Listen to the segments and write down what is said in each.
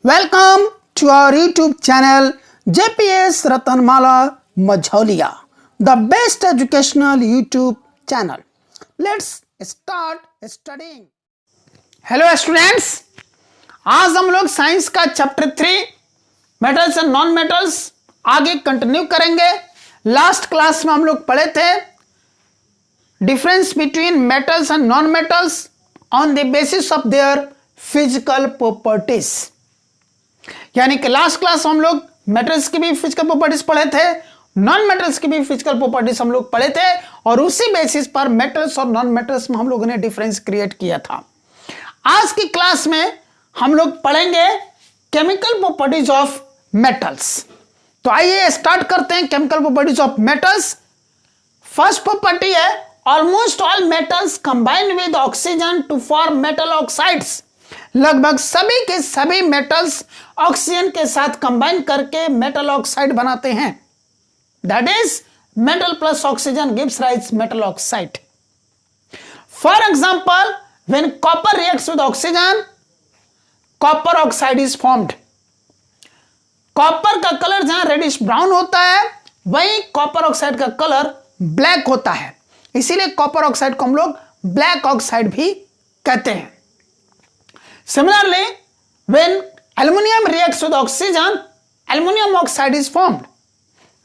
Welcome to our YouTube channel JPS Ratanmala Majhaulia, the best educational YouTube channel. Let's start studying. Hello students, आज हम लोग science का chapter 3 metals and non metals आगे continue करेंगे। Last class में हम लोग पढ़े थे difference between metals and non metals on the basis of their physical properties. यानी कि लास्ट क्लास हम लोग मेटल्स की भी फिजिकल प्रॉपर्टीज पढ़े थे, नॉन मेटल्स की भी फिजिकल प्रॉपर्टीज हम लोग पढ़े थे और उसी बेसिस पर मेटल्स और नॉन मेटल्स में हम लोगों ने डिफरेंस क्रिएट किया था। आज की क्लास में हम लोग पढ़ेंगे केमिकल प्रॉपर्टीज ऑफ मेटल्स। तो आइए स्टार्ट करते हैं chemical properties of metals. First property है almost all metals combine with oxygen to form metal oxides. लगभग सभी के सभी मेटल्स ऑक्सीजन के साथ कंबाइन करके मेटल ऑक्साइड बनाते हैं। That is metal plus oxygen gives rise metal oxide. For example when copper reacts with oxygen copper oxide is formed. Copper का कलर जहां रेडिश ब्राउन होता है वहीं कॉपर ऑक्साइड का कलर ब्लैक होता है, इसीलिए कॉपर ऑक्साइड को हम लोग ब्लैक ऑक्साइड भी कहते हैं। Similarly, when aluminum reacts with oxygen, aluminum oxide is formed.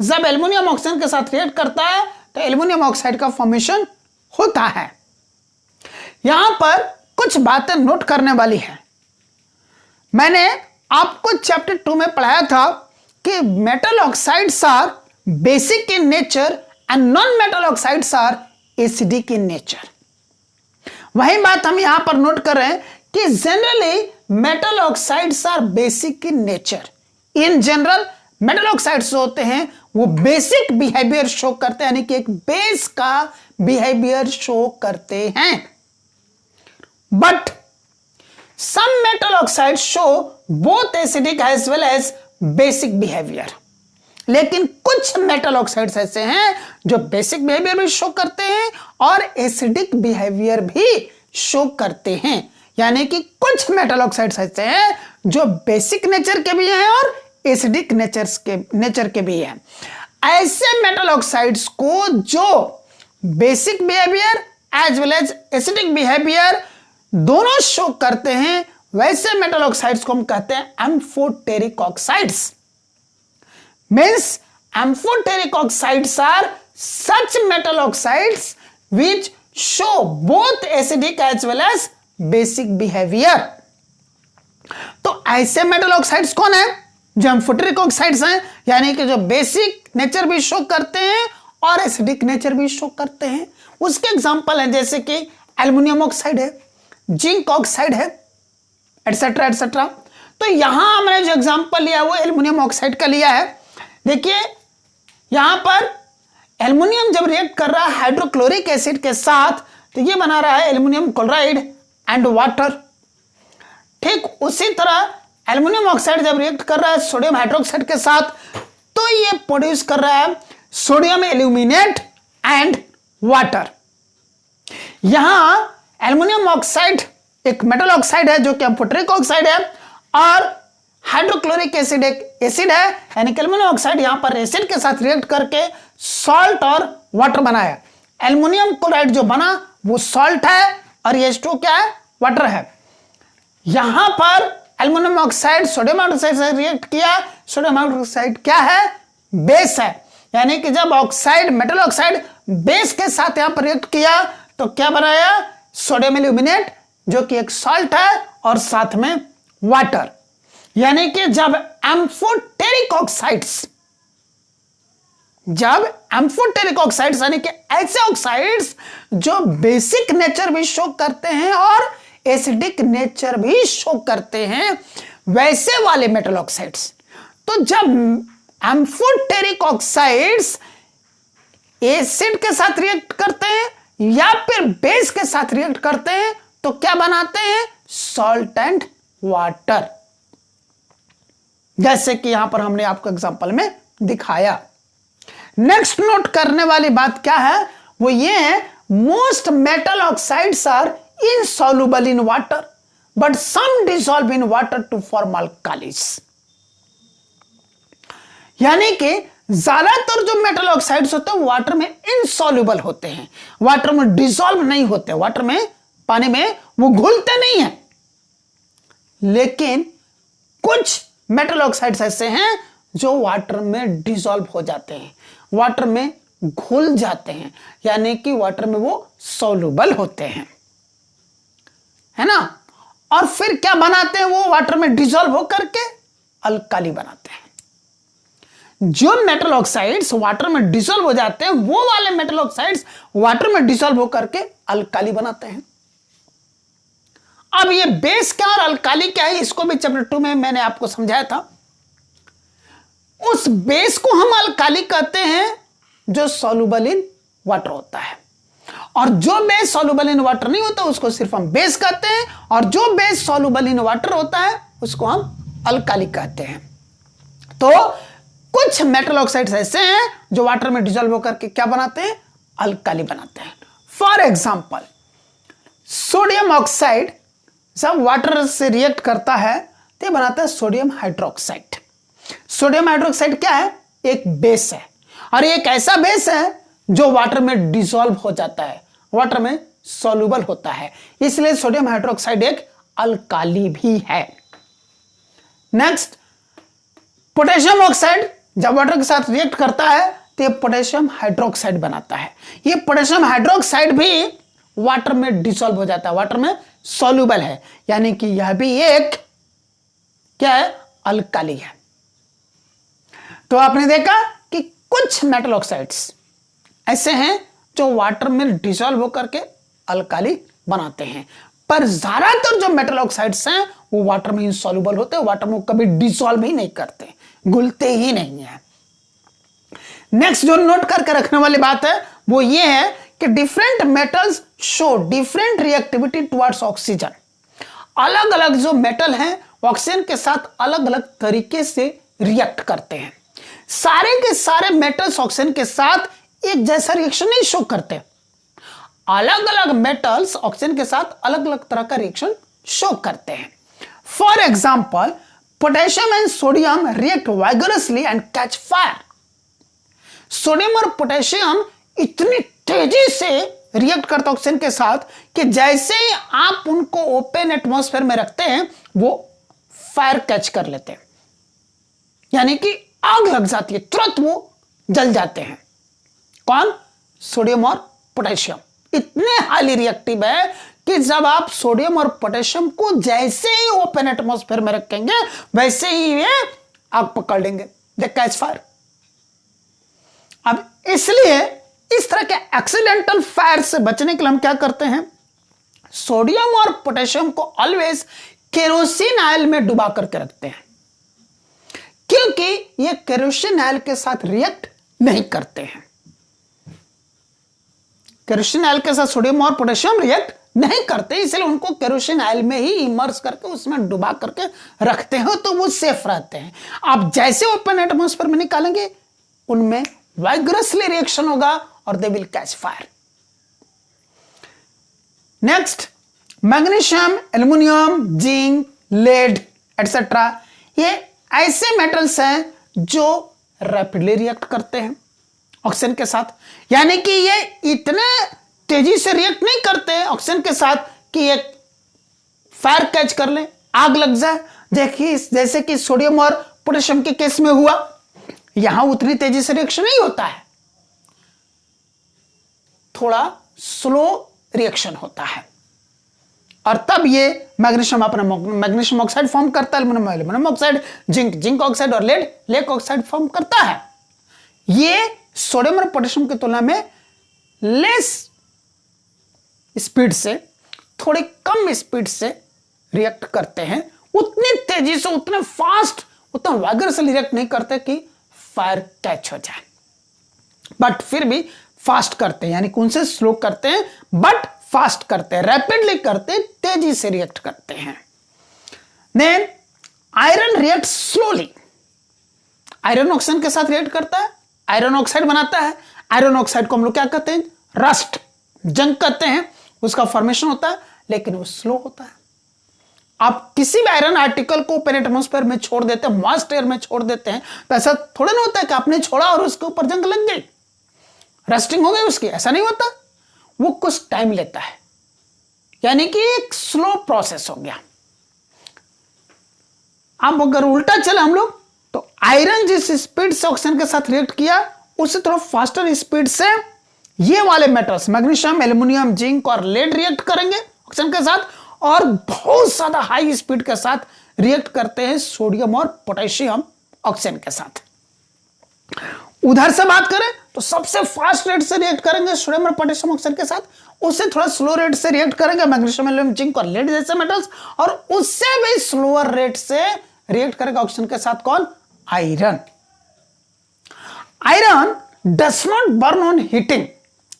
जब एल्युमिनियम ऑक्सीजन के साथ रिएक्ट करता है तो एल्युमिनियम ऑक्साइड का फॉर्मेशन होता है। यहां पर कुछ बातें नोट करने वाली है। मैंने आपको चैप्टर 2 में पढ़ाया था कि metal oxides are basic in nature and non metal oxides are acidic in nature. वही बात हम यहां पर नोट कर रहे हैं कि generally metal oxides are basic in nature. In general metal oxides होते हैं वो बेसिक बिहेवियर शो करते हैं, यानी कि एक बेस का बिहेवियर शो करते हैं। But some metal oxides show both acidic as well as basic behaviour. लेकिन कुछ मेटल ऑक्साइड्स ऐसे हैं जो बेसिक बिहेवियर भी शो करते हैं और एसिडिक बिहेवियर भी शो करते हैं। यानी कि कुछ मेटल ऑक्साइड्स ऐसे हैं जो बेसिक नेचर के भी हैं और एसिडिक नेचर के भी हैं। ऐसे मेटल ऑक्साइड्स को जो basic behaviour as well as acidic behaviour दोनों शो करते हैं वैसे मेटल ऑक्साइड्स को हम कहते हैं amphoteric oxides. Means amphoteric oxides are such metal oxides which show both acidic as well as basic behaviour. तो ऐसे मेटल ऑक्साइड्स कौन है जो एम्फोटेरिक ऑक्साइड्स हैं, यानी कि जो बेसिक नेचर भी शो करते हैं और एसिडिक नेचर भी शो करते हैं। उसके एग्जांपल हैं जैसे कि एल्युमिनियम ऑक्साइड है, जिंक ऑक्साइड है, एटसेट्रा एटसेट्रा। तो यहां हमने जो एग्जांपल लिया वो एल्युमिनियम ऑक्साइड का लिया है। देखिए यहां पर एल्युमिनियम जब रिएक्ट कर रहा है हाइड्रोक्लोरिक एसिड के साथ तो ये बना रहा है एल्युमिनियम क्लोराइड एंड वाटर। ठीक उसी तरह एल्युमिनियम ऑक्साइड जब रिएक्ट कर रहा है सोडियम हाइड्रोक्साइड के साथ तो ये प्रोड्यूस कर रहा है सोडियम एल्यूमिनेट एंड वाटर। यहां एल्युमिनियम ऑक्साइड एक मेटल ऑक्साइड है जो कि एम्फोटेरिक ऑक्साइड है और हाइड्रोक्लोरिक एसिड एक एसिड है, यानी कि एल्युमिनियम ऑक्साइड यहां पर एसिड के साथ रिएक्ट करके सॉल्ट और वाटर बनाया। एल्युमिनियम क्लोराइड जो बना वो सॉल्ट है और ये H2 क्या है, वाटर है। यहां पर एल्युमिनियम ऑक्साइड सोडियम हाइड्रोक्साइड से रिएक्ट किया, सोडियम हाइड्रोक्साइड क्या है, बेस है। यानी कि जब ऑक्साइड मेटल ऑक्साइड बेस के साथ यहां पर रिएक्ट किया तो क्या बनाया, सोडियम एल्यूमिनेट जो कि एक सॉल्ट है और साथ में वाटर। यानी कि जब एम्फोटेरिक ऑक्साइड्स यानी कि ऐसे ऑक्साइड्स जो बेसिक नेचर भी शो करते हैं और एसिडिक नेचर भी शो करते हैं वैसे वाले मेटल ऑक्साइड्स। तो जब एम्फोटेरिक ऑक्साइड्स एसिड के साथ रिएक्ट करते हैं या फिर बेस के साथ रिएक्ट करते हैं तो क्या बनाते हैं, सॉल्ट एंड वाटर, जैसे कि यहां पर हमने आपको एग्जांपल में दिखाया। नेक्स्ट नोट करने वाली बात क्या है, वो ये है most metal oxides are insoluble in water. But some dissolve in water to form alkalis. यानी कि ज्यादातर जो मेटल ऑक्साइड्स होते हैं वाटर में इनसॉल्युबल होते हैं, वाटर में डिसॉल्व नहीं होते, वाटर में पानी में वो घुलते नहीं हैं। लेकिन कुछ मेटल ऑक्साइड्स ऐसे हैं जो वाटर में डिसॉल्व हो जाते हैं, वाटर में घुल जाते हैं, यानी कि वाटर में वो सॉल्युबल होते हैं, है ना। और फिर क्या बनाते हैं वो वाटर में डिसॉल्व होकर के अल्काली बनाते हैं। जो मेटल ऑक्साइड्स वाटर में डिसॉल्व हो जाते हैं वो वाले मेटल ऑक्साइड्स वाटर में डिसॉल्व होकर के अल्काली बनाते हैं। अब ये बेस क्या और अल्काली क्या है इसको भी चैप्टर 2 में मैंने आपको समझाया था। उस बेस को हम अल्काली कहते हैं जो सॉल्युबल इन वाटर होता है, और जो बेस सॉल्युबल इन वाटर नहीं होता उसको सिर्फ हम बेस कहते हैं, और जो बेस सॉल्युबल इन वाटर होता है उसको हम अल्काली कहते हैं। तो कुछ मेटल ऑक्साइड्स ऐसे हैं जो वाटर में डिसॉल्व होकर के क्या बनाते हैं, अल्काली बनाते हैं। फॉर एग्जांपल सोडियम ऑक्साइड जब वाटर से रिएक्ट करता है तो ये बनाता है सोडियम हाइड्रोक्साइड। सोडियम हाइड्रोक्साइड क्या है, एक बेस है, और एक ऐसा बेस है जो वाटर में डिसॉल्व हो जाता है, वाटर में सॉल्युबल होता है, इसलिए सोडियम हाइड्रोक्साइड एक अल्काली भी है। नेक्स्ट पोटेशियम ऑक्साइड जब वाटर के साथ रिएक्ट करता है तो ये पोटेशियम हाइड्रोक्साइड बनाता है। ये पोटेशियम हाइड्रोक्साइड भी वाटर में डिसॉल्व हो जाता है, वाटर में सॉल्युबल है, यानी कि यह भी एक क्या है, अल्काली है। तो आपने देखा कि कुछ मेटल ऑक्साइड्स ऐसे हैं जो वाटर में डिसॉल्व होकर के अल्काली बनाते हैं, पर ज्यादातर जो मेटल ऑक्साइड्स हैं वो वाटर में इनसॉल्युबल होते हैं, वाटर में कभी डिसॉल्व ही नहीं करते, घुलते ही नहीं है। नेक्स्ट जो नोट करके रखने वाली बात है वो ये है कि different metals show different reactivity towards oxygen. अलग अलग जो मेटल हैं ऑक्सीजन के साथ अलग अलग तरीके से रिएक्ट करते हैं। सारे के सारे मेटल्स ऑक्सीजन के साथ एक जैसा रिएक्शन नहीं शो करते, अलग अलग मेटल्स ऑक्सीजन के साथ अलग अलग तरह का रिएक्शन शो करते हैं। For example potassium and sodium react vigorously and catch fire. Sodium और पोटेशियम इतनी तेजी से रिएक्ट करता है ऑक्सीजन के साथ कि जैसे ही आप उनको ओपन एटमॉस्फेयर में रखते हैं वो फायर कैच कर लेते हैं, यानी कि आग लग जाती है, तुरंत वो जल जाते हैं। कौन, सोडियम और पोटेशियम इतने हाईली रिएक्टिव है कि जब आप सोडियम और पोटेशियम को जैसे ही ओपन एटमॉस्फेयर में रखेंगे वैसे ही ये आग पकड़ लेंगे, दे कैच फायर। अब इसलिए इस तरह के एक्सीडेंटल फायर से बचने के लिए हम क्या करते हैं, सोडियम और पोटेशियम को ऑलवेज केरोसिन ऑयल में डुबा करके रखते हैं, क्योंकि ये केरोसिन ऑयल के साथ रिएक्ट नहीं करते हैं। केरोसिन ऑयल के साथ सोडियम और पोटेशियम रिएक्ट नहीं करते, इसलिए उनको केरोसिन ऑयल में ही इमर्स करके उसमें डुबा करके रखते हो तो वो सेफ रहते हैं। आप जैसे ओपन एटमॉस्फेयर में निकालेंगे उनमें वाइगरसली रिएक्शन होगा और they will catch fire. Next magnesium, aluminium, zinc, lead etcetera, ये ऐसे मेटल्स हैं जो रैपिडली रिएक्ट करते हैं ऑक्सीजन के साथ, यानी कि ये इतने तेजी से रिएक्ट नहीं करते ऑक्सीजन के साथ कि ये फायर कैच कर ले, आग लग जाए। देखिए जैसे कि सोडियम और पोटेशियम के केस में हुआ, यहां उतनी तेजी से रिएक्शन नहीं होता है, थोड़ा स्लो रिएक्शन होता है, और तब ये मैग्नीशियम अपना मैग्नीशियम ऑक्साइड फॉर्म करता है, एल्युमिनियम ऑक्साइड, जिंक ऑक्साइड और लेड ऑक्साइड फॉर्म करता है। ये सोडियम और पोटेशियम की तुलना में लेस स्पीड से, थोड़ी कम स्पीड से रिएक्ट करते हैं, उतनी तेजी से, उतने फास्ट, उतना वाइगर से रिएक्ट नहीं करते कि फायर कैच हो जाए, बट फिर भी फास्ट करते हैं, यानी कि उनसे स्लो करते हैं बट फास्ट करते हैं, रैपिडली करते हैं, तेजी से रिएक्ट करते हैं। Then iron react slowly. Iron oxygen के साथ रिएक्ट करता है, आयरन ऑक्साइड बनाता है। आयरन ऑक्साइड को हम लोग क्या कहते हैं, रस्ट, जंग कहते हैं, उसका फॉर्मेशन होता है, लेकिन वो स्लो होता है। आप किसी भी आयरन आर्टिकल को ओपन एटमॉस्फेयर में छोड़ देते हैं, मॉइस्ट एयर में छोड़ देते हैं, तो ऐसा थोड़ा ना होता है कि आपने छोड़ा और उसके ऊपर जंग लग गई, रस्टिंग हो गई उसकी, ऐसा नहीं होता। वो कुछ टाइम लेता है, यानी कि एक स्लो प्रोसेस हो गया। अब अगर उल्टा चले हम लोग, तो आयरन जिस स्पीड से ऑक्सीजन के साथ रिएक्ट किया, उससे थोड़ा फास्टर स्पीड से ये वाले मेटल्स मैग्नीशियम, एल्यूमिनियम, जिंक और लेड रिएक्ट करेंगे ऑक्सीजन के साथ, और बहुत ज्यादा हाई स्पीड के साथ रिएक्ट करते हैं सोडियम और पोटेशियम ऑक्सीजन के साथ। उधर से बात करें तो सबसे फास्ट रेट से रिएक्ट करेंगे सोडियम और पोटेशियम ऑक्सीजन के साथ, उससे थोड़ा स्लो रेट से रिएक्ट करेंगे मैग्नीशियम, एल्यूमिनियम, जिंक और लेड जैसे मेटल्स, और उससे भी स्लोअर रेट से रिएक्ट करेगा ऑक्सीजन के साथ कौन? Iron. Iron does not burn on heating.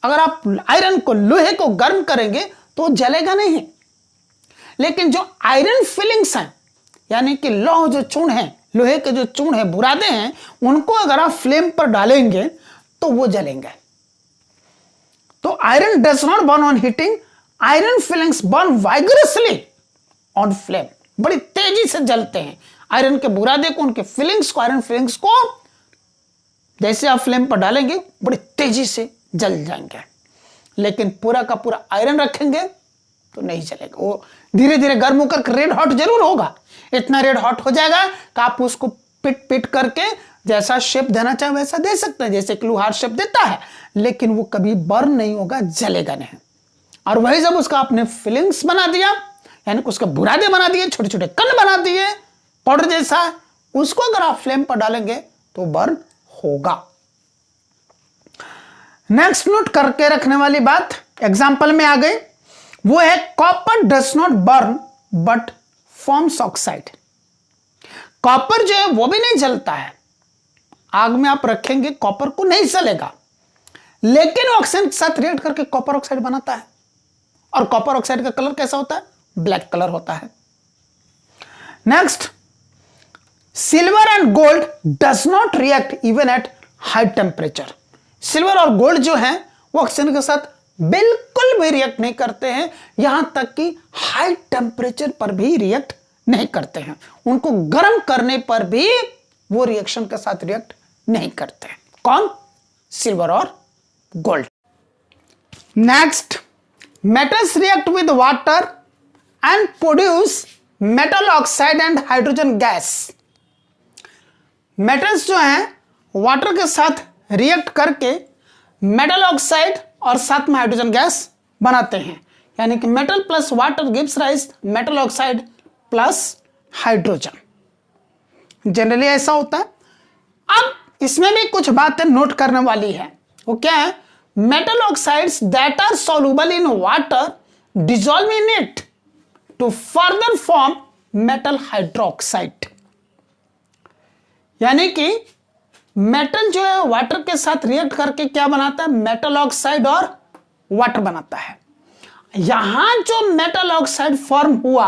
अगर आप आयरन को, लोहे को गर्म करेंगे तो जलेगा नहीं, लेकिन जो आयरन फिलिंग्स हैं, यानी कि लौह जो चूर्ण है, लोहे के जो चूर्ण है, बुरादे हैं, उनको अगर आप फ्लेम पर डालेंगे तो वो जलेंगे। तो iron does not burn on heating, iron filings burn vigorously on flame. बड़ी तेजी से जलते हैं आयरन के बुरादे को, उनके फिलिंग्स को, आयरन फिलिंग्स को जैसे आप फ्लेम पर डालेंगे बड़ी तेजी से जल जाएंगे। लेकिन पूरा का पूरा आयरन रखेंगे तो नहीं जलेगा, वो धीरे धीरे गर्म होकर रेड हॉट जरूर होगा, इतना रेड हॉट हो जाएगा कि आप उसको पिट पिट करके जैसा शेप देना चाहे वैसा दे सकते हैं, जैसे लोहार शेप देता है, लेकिन वो कभी बर्न नहीं होगा, जलेगा नहीं। और वही जब उसका आपने फिलिंग्स बना दिया, यानी उसके बुरादे बना दिए, छोटे छोटे कण बना दिए पाउडर जैसा, उसको अगर आप फ्लेम पर डालेंगे तो बर्न होगा। नेक्स्ट नोट करके रखने वाली बात एग्जाम्पल में आ गई, वो है copper does not burn but forms oxide. Copper जो है वो भी नहीं जलता है, आग में आप रखेंगे कॉपर को नहीं जलेगा, लेकिन ऑक्सीजन के साथ रिएक्ट करके कॉपर ऑक्साइड बनाता है। और कॉपर ऑक्साइड का कलर कैसा होता है? ब्लैक कलर होता है। Next, silver and gold does not react even at high temperature. Silver और गोल्ड जो है वो ऑक्सीजन के साथ बिल्कुल भी रिएक्ट नहीं करते हैं, यहां तक कि हाई टेम्परेचर पर भी रिएक्ट नहीं करते हैं, उनको गर्म करने पर भी वो रिएक्शन के साथ रिएक्ट नहीं करते हैं। कौन? सिल्वर और gold. Next, metals react with water and produce metal oxide and hydrogen gas. Metals जो हैं वाटर के साथ रिएक्ट करके मेटल ऑक्साइड और साथ में हाइड्रोजन गैस बनाते हैं, यानी कि metal plus water gives rise metal oxide plus hydrogen. Generally ऐसा होता है। अब इसमें भी कुछ बातें नोट करने वाली है, वो क्या है? Metal oxides that are soluble in water dissolve in it to further form metal hydroxide. यानी कि मेटल जो है वाटर के साथ रिएक्ट करके क्या बनाता है? मेटल ऑक्साइड और वाटर बनाता है। यहां जो मेटल ऑक्साइड फॉर्म हुआ,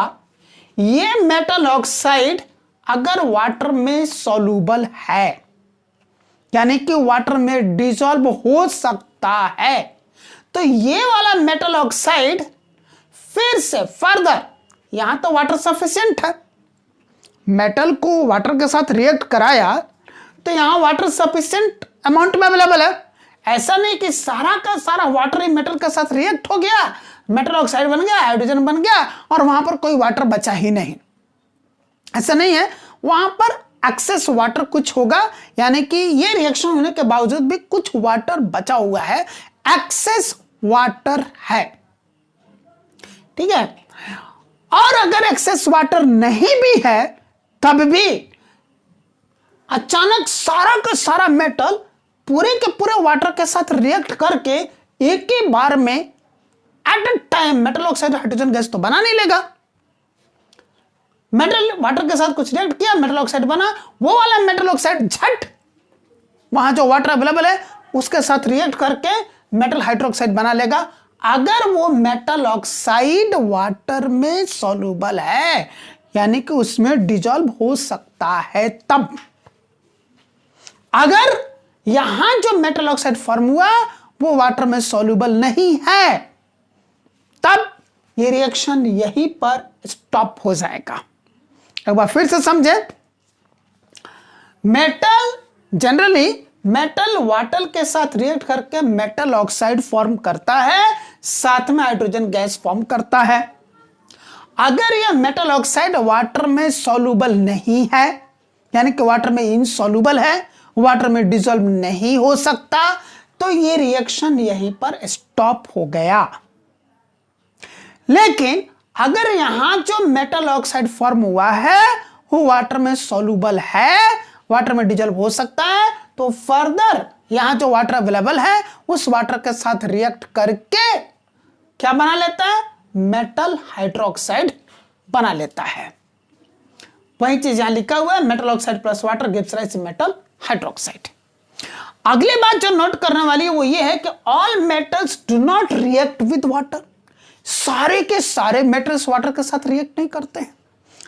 ये मेटल ऑक्साइड अगर वाटर में सॉल्युबल है, यानी कि वाटर में डिसॉल्व हो सकता है, तो ये वाला मेटल ऑक्साइड फिर से फर्दर, यहां तो वाटर सफिशिएंट है, मेटल को वाटर के साथ रिएक्ट कराया तो यहां वाटर सफिशिएंट अमाउंट में अवेलेबल है। ऐसा नहीं कि सारा का सारा वाटर ही मेटल के साथ रिएक्ट हो गया, मेटल ऑक्साइड बन गया, हाइड्रोजन बन गया और वहां पर कोई वाटर बचा ही नहीं, ऐसा नहीं है। वहां पर एक्सेस वाटर कुछ होगा, यानी कि ये रिएक्शन होने के बावजूद भी कुछ वाटर बचा हुआ है, एक्सेस वाटर है, ठीक है। और अगर एक्सेस वाटर नहीं भी है, तब भी अचानक सारा का सारा मेटल पूरे के पूरे वाटर के साथ रिएक्ट करके एक ही बार में at a time metal oxide hydrogen gas तो बना नहीं लेगा। मेटल वाटर के साथ कुछ रिएक्ट किया, मेटल ऑक्साइड बना, वो वाला मेटल ऑक्साइड झट वहां जो वाटर अवेलेबल है उसके साथ रिएक्ट करके मेटल हाइड्रोक्साइड बना लेगा, अगर वो मेटल ऑक्साइड वाटर में सॉल्युबल है, यानी कि उसमें डिसॉल्व हो सकता है। तब अगर यहां जो मेटल ऑक्साइड फॉर्म हुआ वो वाटर में सॉल्युबल नहीं है, तब ये रिएक्शन यहीं पर स्टॉप हो जाएगा। एक बार फिर से समझे, मेटल जनरली मेटल वाटर के साथ रिएक्ट करके मेटल ऑक्साइड फॉर्म करता है, साथ में हाइड्रोजन गैस फॉर्म करता है। अगर यह मेटल ऑक्साइड वाटर में सॉल्युबल नहीं है, यानी कि वाटर में इनसॉल्युबल है, वाटर में डिसॉल्व नहीं हो सकता, तो ये रिएक्शन यहीं पर स्टॉप हो गया। लेकिन अगर यहां जो मेटल ऑक्साइड फॉर्म हुआ है वो वाटर में सॉल्युबल है, वाटर में डिसॉल्व हो सकता है, तो फर्दर यहां जो वाटर अवेलेबल है उस वाटर के साथ रिएक्ट करके क्या बना लेता है, मेटल हाइड्रोक्साइड बना लेता है। वही चीज यहां लिखा हुआ है, metal oxide plus water gives rise to metal hydroxide. अगली बात जो नोट करने वाली है वो ये है कि all metals do not react with water. सारे के सारे मेटल्स वाटर के साथ रिएक्ट नहीं करते हैं,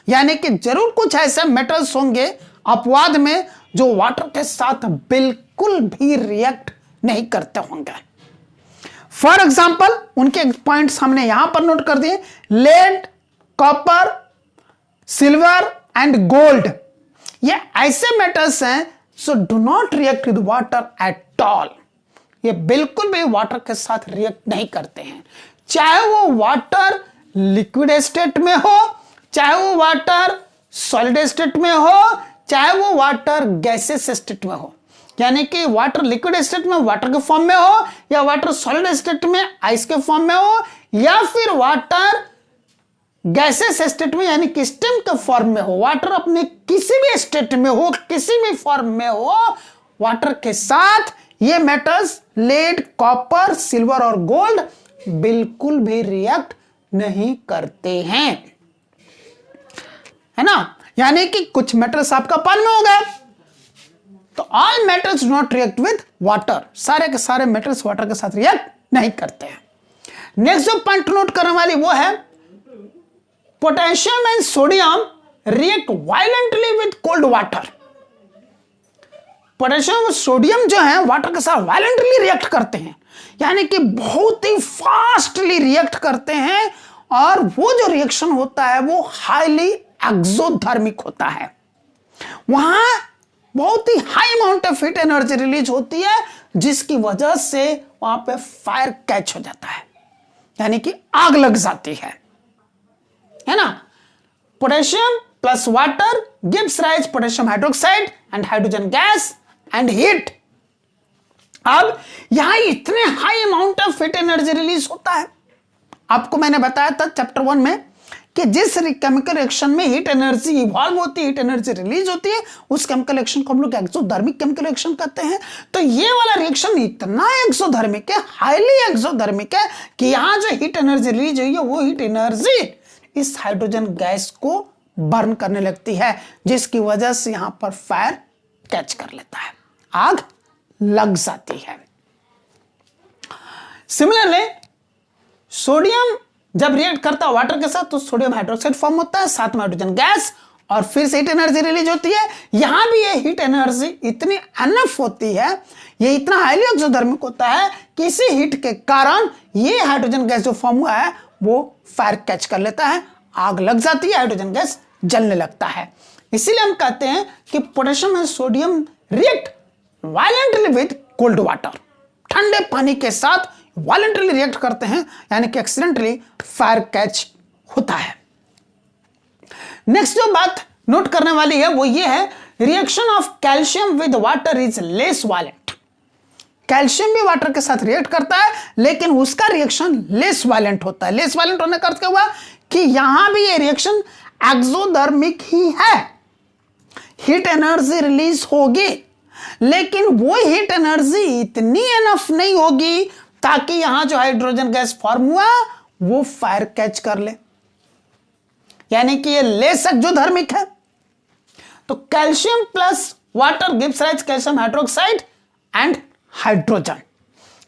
यानी कि जरूर कुछ ऐसे मेटल्स होंगे अपवाद में जो वाटर के साथ बिल्कुल भी रिएक्ट नहीं करते होंगे। फॉर एग्जाम्पल उनके पॉइंट्स हमने यहां पर नोट कर दिए, lead, copper, silver and gold. ये ऐसे मेटल्स हैं जो do not react with water at all. ये बिल्कुल भी वाटर के साथ रिएक्ट नहीं करते हैं, चाहे वो वाटर लिक्विड स्टेट में हो, चाहे वो वाटर सॉलिड स्टेट में हो, चाहे वो वाटर गैसेस स्टेट में हो। यानी कि वाटर लिक्विड स्टेट में वाटर के फॉर्म में हो, या वाटर सॉलिड स्टेट में आइस के फॉर्म में हो, या फिर वाटर गैसेस स्टेट में यानी कि स्टीम के फॉर्म में हो। वाटर अपने किसी भी स्टेट में हो, किसी भी फॉर्म में हो, वाटर के साथ ये मेटल्स लेड, कॉपर, सिल्वर और गोल्ड बिल्कुल भी रिएक्ट नहीं करते हैं, है ना। यानी कि कुछ मेटल्स आपका पानी में हो गए, तो all metals do not react with water. सारे के सारे मेटल्स वाटर के साथ रिएक्ट नहीं करते हैं। नेक्स्ट जो पॉइंट नोट करने वाली वो है, potassium and sodium react violently with cold water. Potassium और सोडियम जो है वाटर के साथ वायलेंटली रिएक्ट करते हैं, यानी कि बहुत ही फास्टली रिएक्ट करते हैं, और वो जो रिएक्शन होता है वो हाईली एक्सोथर्मिक होता है। वहां बहुत ही high amount of heat energy release होती है, जिसकी वजह से वहां पे फायर कैच हो जाता है, यानी कि आग लग जाती है ना। Potassium plus water gives rise potassium hydroxide and hydrogen gas and heat. अब यहां इतने high amount of heat energy release होता है। आपको मैंने बताया था चैप्टर 1 में कि जिस केमिकल रिएक्शन में हीट एनर्जी इवॉल्व होती है, हीट एनर्जी रिलीज होती है, उस केमिकल रिएक्शन को हम लोग एक्सोथर्मिक केमिकल रिएक्शन कहते हैं। तो ये वाला रिएक्शन इतना एक्सोथर्मिक है, हाईली एक्सोथर्मिक है, कि यहां जो हीट एनर्जी रिलीज हुई है वो हीट एनर्जी इस हाइड्रोजन गैस को बर्न करने लगती है, जिसकी वजह से यहां पर फायर कैच कर लेता है, आग लग जाती है। सिमिलरली सोडियम जब रिएक्ट करता है वाटर के साथ तो सोडियम हाइड्रोक्साइड फॉर्म होता है, साथ में हाइड्रोजन गैस, और फिर से हीट एनर्जी रिलीज होती है। यहां भी ये हीट एनर्जी इतनी अनफ होती है, ये इतना हाईली एक्सोथर्मिक होता है कि इसी हीट के कारण ये हाइड्रोजन गैस जो फॉर्म हुआ है वो फायर कैच कर लेता है, आग लग जाती है, हाइड्रोजन गैस जलने लगता है। इसीलिए हम कहते हैं कि potassium and sodium react violently with cold water. ठंडे पानी के साथ वायलेंटली रिएक्ट करते हैं, यानी कि एक्सीडेंटली फायर कैच होता है। नेक्स्ट जो बात नोट करने वाली है वो ये है, reaction of calcium with water is less violent. Calcium भी वाटर के साथ रिएक्ट करता है, लेकिन उसका रिएक्शन लेस वायलेंट होता है। लेस वायलेंट होने का अर्थ क्या हुआ कि यहां भी ये रिएक्शन एक्सोथर्मिक ही है, हीट एनर्जी रिलीज होगी, लेकिन वो हीट एनर्जी इतनी एनफ नहीं होगी ताकि यहां जो हाइड्रोजन गैस फॉर्म हुआ वो फायर कैच कर ले, यानी कि ये लेस एक्सोथर्मिक है। तो calcium plus water gives rise calcium hydroxide and hydrogen.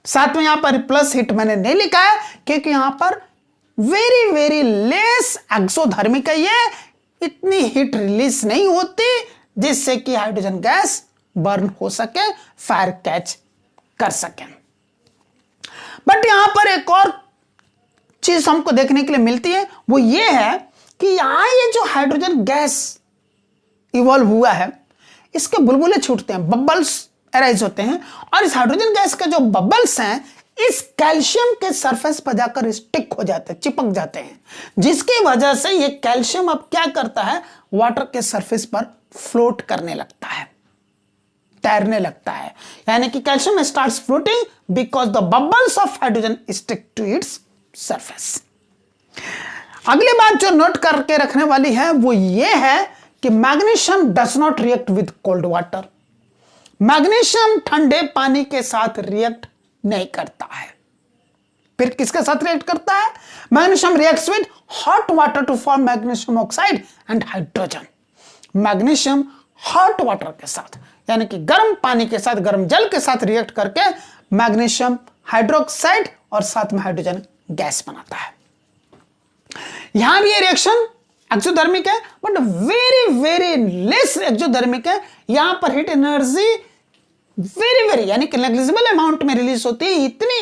साथ में यहां पर प्लस हीट मैंने नहीं लिखा है क्योंकि यहां पर वेरी वेरी लेस एक्सोथर्मिक है, ये इतनी हीट रिलीज नहीं होती जिससे कि हाइड्रोजन गैस बर्न हो सके, फायर कैच कर सके। बट यहां पर एक और चीज हमको देखने के लिए मिलती है वो ये है कि यहां ये जो हाइड्रोजन गैस इवॉल्व हुआ है इसके बुलबुले छूटते हैं, बबल्स अराइज होते हैं, और इस हाइड्रोजन गैस के जो बबल्स हैं इस कैल्शियम के सरफेस पर जाकर स्टिक हो जाते हैं, चिपक जाते हैं, जिसकी वजह से ये कैल्शियम अब क्या करता है, वाटर के सरफेस पर फ्लोट करने लगता है, तैरने लगता है। यानी कि calcium starts floating because the bubbles of hydrogen stick to its surface. अगली बात जो नोट करके रखने वाली है वो ये है कि magnesium does not react with cold water. Magnesium ठंडे पानी के साथ रिएक्ट नहीं करता है। फिर किसके साथ रिएक्ट करता है? Magnesium reacts with hot water to form magnesium oxide and hydrogen. Magnesium hot water के साथ यानी कि गर्म पानी के साथ, गर्म जल के साथ रिएक्ट करके मैग्नीशियम हाइड्रोक्साइड और साथ में हाइड्रोजन गैस बनाता है। यहां भी ये रिएक्शन एक्सोथर्मिक है but very very less exothermic है। यहां पर हीट एनर्जी वेरी वेरी यानी कि नेग्लिजिबल अमाउंट में रिलीज होती है, इतनी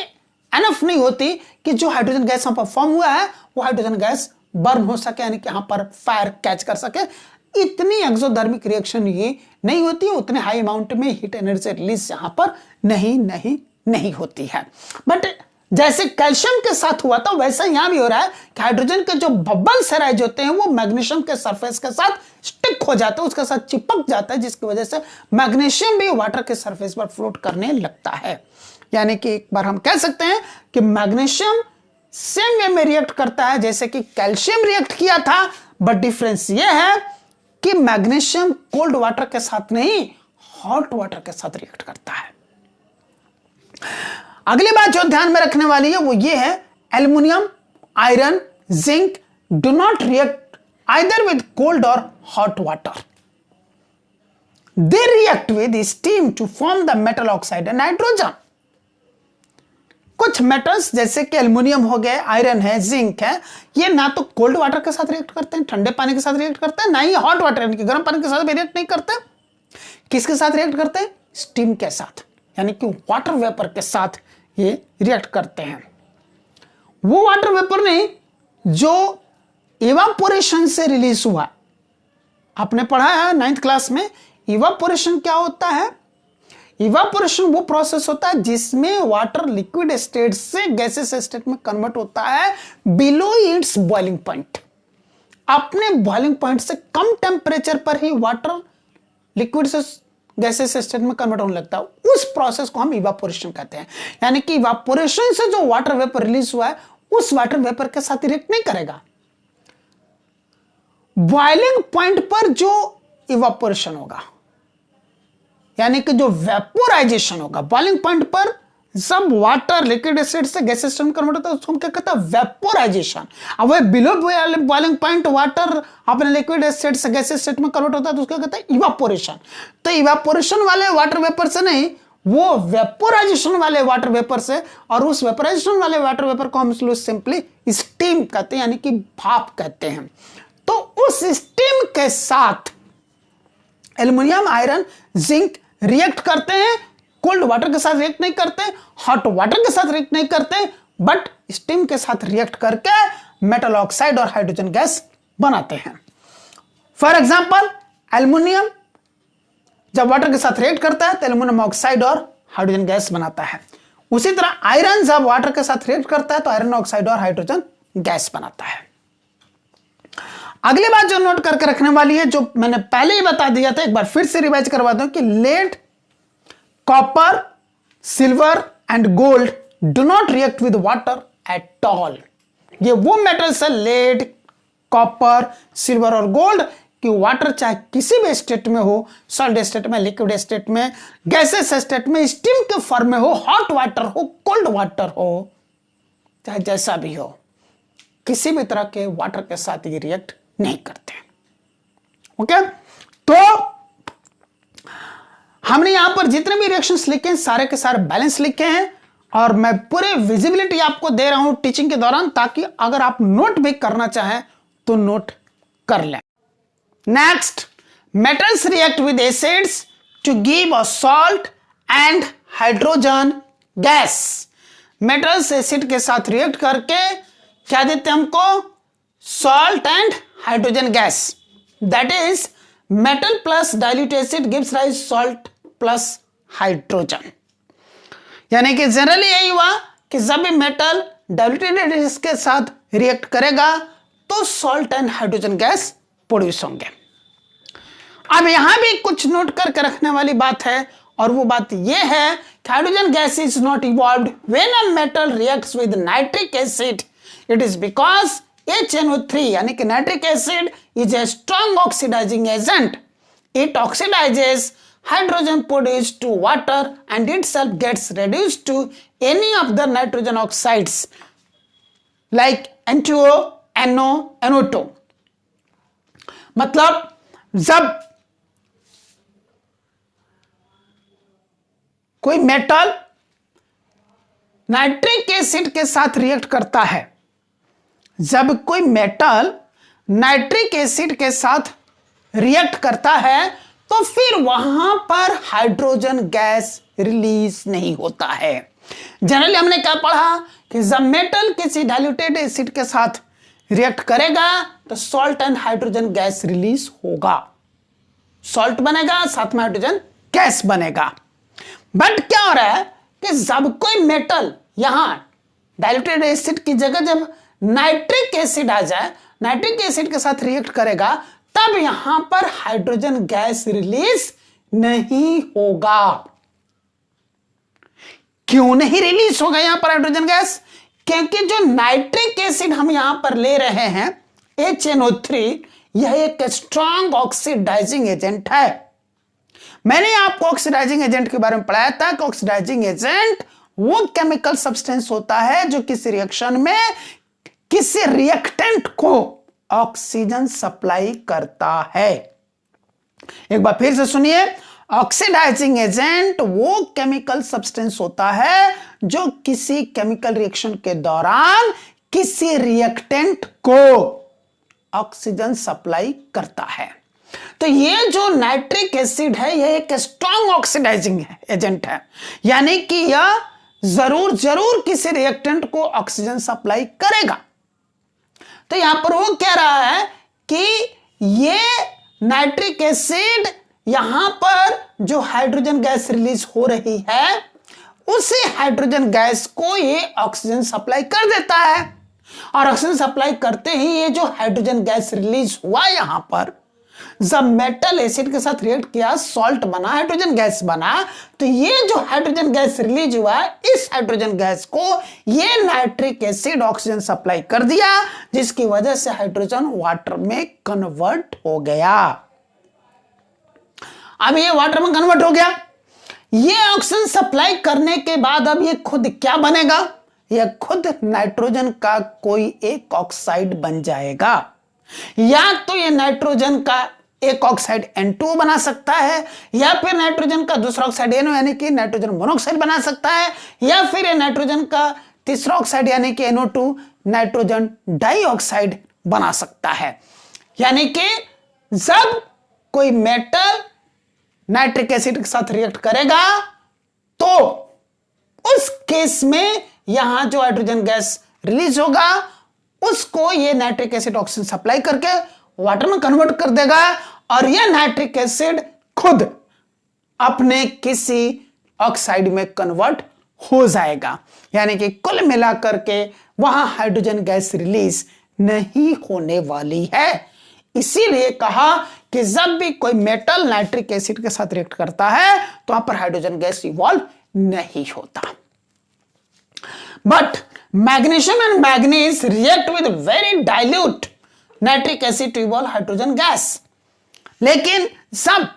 एनफ नहीं होती कि जो हाइड्रोजन गैस यहां पर फॉर्म हुआ है वो हाइड्रोजन गैस बर्न हो सके, यानी कि यहां पर फायर कैच कर सके। इतनी एक्सोथर्मिक रिएक्शन ये नहीं होती है, उतने हाई अमाउंट में हीट एनर्जी रिलीज यहां पर नहीं होती है। बट जैसे कैल्शियम के साथ हुआ था वैसा यहां भी हो रहा है कि हाइड्रोजन के जो बबल्स अराइज होते हैं वो मैग्नीशियम के सरफेस के साथ स्टिक हो जाते हैं, उसके साथ चिपक जाता है, जिसकी वजह से मैग्नीशियम भी वाटर के सरफेस पर फ्लोट करने लगता है। यानी कि एक बार हम कह सकते हैं कि मैग्नीशियम सेम वे में रिएक्ट करता है जैसे कि कैल्शियम रिएक्ट किया था, बट डिफरेंस यह है कि मैग्नीशियम कोल्ड वाटर के साथ नहीं, हॉट वाटर के साथ रिएक्ट करता है। अगली बात जो ध्यान में रखने वाली है वो ये है, aluminium, iron, zinc do not react either with cold और hot water. They react with steam to form the metal oxide and hydrogen. कुछ मेटल्स जैसे कि एल्युमिनियम हो गए, आयरन है, जिंक है, ये ना तो कोल्ड वाटर के साथ रिएक्ट करते हैं, ठंडे पानी के साथ रिएक्ट करते हैं, ना ही हॉट वाटर यानी कि गर्म पानी के साथ भी रिएक्ट नहीं करते। किसके साथ रिएक्ट करते हैं? स्टीम के साथ, यानी कि वाटर वेपर के साथ ये रिएक्ट करते हैं। वो वाटर वेपर नहीं जो इवापोरेशन से रिलीज हुआ। आपने पढ़ा है 9th क्लास में इवापोरेशन क्या होता है। इवापोरेशन वो प्रोसेस होता है जिसमें वाटर लिक्विड स्टेट से गैसेस स्टेट में कन्वर्ट होता है बिलो इट्स बॉइलिंग पॉइंट। अपने बॉइलिंग पॉइंट से कम टेम्परेचर पर ही वाटर लिक्विड से गैसेस स्टेट में कन्वर्ट होने लगता है, उस प्रोसेस को हम इवापोरेशन कहते हैं। यानी कि इवापोरेशन से जो वाटर वेपर रिलीज हुआ है उस वाटर वेपर के साथ रिएक्ट नहीं करेगा। बॉइलिंग पॉइंट पर जो इवापोरेशन होगा यानी कि जो वेपोराइजेशन होगा, बॉइलिंग पॉइंट पर जब वाटर लिक्विड स्टेट से गैस स्टेट में कन्वर्ट होता है उसको हम क्या कहते हैं? वेपोराइजेशन। अब वह बिलो बॉइलिंग पॉइंट वाटर अपने लिक्विड स्टेट से गैस स्टेट में कन्वर्ट होता है तो उसको कहते हैं इवापोरेशन। तो इवापोरेशन वाले वाटर वेपर से नहीं, वो वेपोराइजेशन वाले वाटर वेपर से, और उस वेपोराइजेशन वाले वाटर वेपर को हम सिंपली स्टीम कहते हैं यानी कि भाप कहते हैं। तो उस स्टीम के साथ एल्युमिनियम, आयरन, जिंक रिएक्ट करते हैं, कोल्ड वाटर के साथ रिएक्ट नहीं करते, हॉट वाटर के साथ रिएक्ट नहीं करते, बट स्टीम के साथ रिएक्ट करके मेटल ऑक्साइड और हाइड्रोजन गैस बनाते हैं। फॉर एग्जांपल एल्युमिनियम जब वाटर के साथ रिएक्ट करता है तो एल्युमिनियम ऑक्साइड और हाइड्रोजन गैस बनाता है। उसी तरह आयरन जब वाटर के साथ रिएक्ट करता है तो आयरन ऑक्साइड और हाइड्रोजन गैस बनाता है। अगली बात जो नोट करके रखने वाली है, जो मैंने पहले ही बता दिया था, एक बार फिर से रिवाइज करवा दूं कि lead, copper, silver and gold do not react with water at all. ये वो मेटल्स है, लेड, कॉपर, सिल्वर और गोल्ड, कि वाटर चाहे किसी भी स्टेट में हो, सॉलिड स्टेट में, लिक्विड स्टेट में, गैसेस स्टेट में, स्टीम के फॉर्म में हो, हॉट वाटर हो, कोल्ड वाटर हो, चाहे जैसा भी हो, किसी भी तरह के वाटर के साथ ये रिएक्ट नहीं करते। ओके, तो हमने यहां पर जितने भी रिएक्शंस लिखे हैं सारे के सारे बैलेंस लिखे हैं, और मैं पूरे विजिबिलिटी आपको दे रहा हूं टीचिंग के दौरान, ताकि अगर आप नोट भी करना चाहें तो नोट कर लें। Next, metals react with acids to give a salt and hydrogen gas. Metals acid के साथ रिएक्ट करके क्या देते हैं हमको? Salt and hydrogen gas, that is metal plus dilute acid gives rise salt plus hydrogen. यानी कि जनरली यही हुआ कि जब भी मेटल डाइल्यूटेड एसिड के साथ रिएक्ट करेगा तो salt and hydrogen gas produce होंगे। अब यहां भी कुछ नोट करके रखने वाली बात है, और वो बात यह है कि hydrogen gas is not evolved when a metal reacts with nitric acid, it is because HNO3 यानी कि nitric acid is a strong oxidising agent, it oxidises hydrogen produced to water and itself gets reduced to any of the nitrogen oxides like N2O, NO, NO2। मतलब जब कोई metal nitric acid के साथ react करता है, जब कोई metal nitric acid के साथ रिएक्ट करता है तो फिर वहां पर हाइड्रोजन गैस रिलीज नहीं होता है। जनरली हमने क्या पढ़ा कि जब मेटल किसी डाइल्यूटेड एसिड के साथ रिएक्ट करेगा तो salt and hydrogen gas release होगा, सॉल्ट बनेगा साथ में हाइड्रोजन गैस बनेगा। बट क्या हो रहा है कि जब कोई मेटल यहां डाइल्यूटेड एसिड की जगह जब नाइट्रिक एसिड आ जाए, नाइट्रिक एसिड के साथ रिएक्ट करेगा, तब यहां पर हाइड्रोजन गैस रिलीज नहीं होगा। क्यों नहीं रिलीज होगा यहां पर हाइड्रोजन गैस? क्योंकि जो नाइट्रिक एसिड हम यहां पर ले रहे हैं HNO3, यह एक स्ट्रॉन्ग ऑक्सीडाइजिंग एजेंट है। मैंने आपको ऑक्सीडाइजिंग एजेंट के बारे में पढ़ाया था कि ऑक्सीडाइजिंग एजेंट वो केमिकल सब्सटेंस होता है जो किसी रिएक्शन में किसी रिएक्टेंट को ऑक्सीजन सप्लाई करता है। एक बार फिर से सुनिए, ऑक्सीडाइजिंग एजेंट वो केमिकल सब्सटेंस होता है जो किसी केमिकल रिएक्शन के दौरान किसी रिएक्टेंट को ऑक्सीजन सप्लाई करता है। तो ये जो नाइट्रिक एसिड है यह एक स्ट्रॉन्ग ऑक्सीडाइजिंग एजेंट है, यानी कि यह जरूर किसी रिएक्टेंट को ऑक्सीजन सप्लाई करेगा। तो यहां पर वो कह रहा है कि ये नाइट्रिक एसिड यहां पर जो हाइड्रोजन गैस रिलीज हो रही है उसी हाइड्रोजन गैस को ये ऑक्सीजन सप्लाई कर देता है, और ऑक्सीजन सप्लाई करते ही ये जो हाइड्रोजन गैस रिलीज हुआ यहां पर, जब मेटल एसिड के साथ रिएक्ट किया सॉल्ट बना, हाइड्रोजन गैस बना, तो ये जो हाइड्रोजन गैस रिलीज हुआ इस हाइड्रोजन गैस को ये नाइट्रिक एसिड ऑक्सीजन सप्लाई कर दिया, जिसकी वजह से हाइड्रोजन वाटर में कन्वर्ट हो गया। अब ये वाटर में कन्वर्ट हो गया, ये ऑक्सीजन सप्लाई करने के बाद अब ये खुद क्या बनेगा? यह खुद नाइट्रोजन का कोई एक ऑक्साइड बन जाएगा। या तो ये नाइट्रोजन का एक ऑक्साइड N2 बना सकता है, या फिर नाइट्रोजन का दूसरा ऑक्साइड NO यानी कि नाइट्रोजन मोनोऑक्साइड बना सकता है, या फिर ये नाइट्रोजन का तीसरा ऑक्साइड यानी कि NO2 नाइट्रोजन डाइऑक्साइड बना सकता है। यानी कि जब कोई मेटल नाइट्रिक एसिड के साथ रिएक्ट करेगा तो उस केस में यहां जो हाइड्रोजन गैस रिलीज होगा उसको ये नाइट्रिक एसिड ऑक्सीजन सप्लाई करके वाटर में कन्वर्ट कर देगा, और यह नाइट्रिक एसिड खुद अपने किसी ऑक्साइड में कन्वर्ट हो जाएगा। यानी कि कुल मिलाकर के वहां हाइड्रोजन गैस रिलीज नहीं होने वाली है। इसीलिए कहा कि जब भी कोई मेटल नाइट्रिक एसिड के साथ रिएक्ट करता है तो वहां पर हाइड्रोजन गैस इवॉल्व नहीं होता। But magnesium and manganese react with very dilute nitric acid to evolve hydrogen gas. लेकिन सब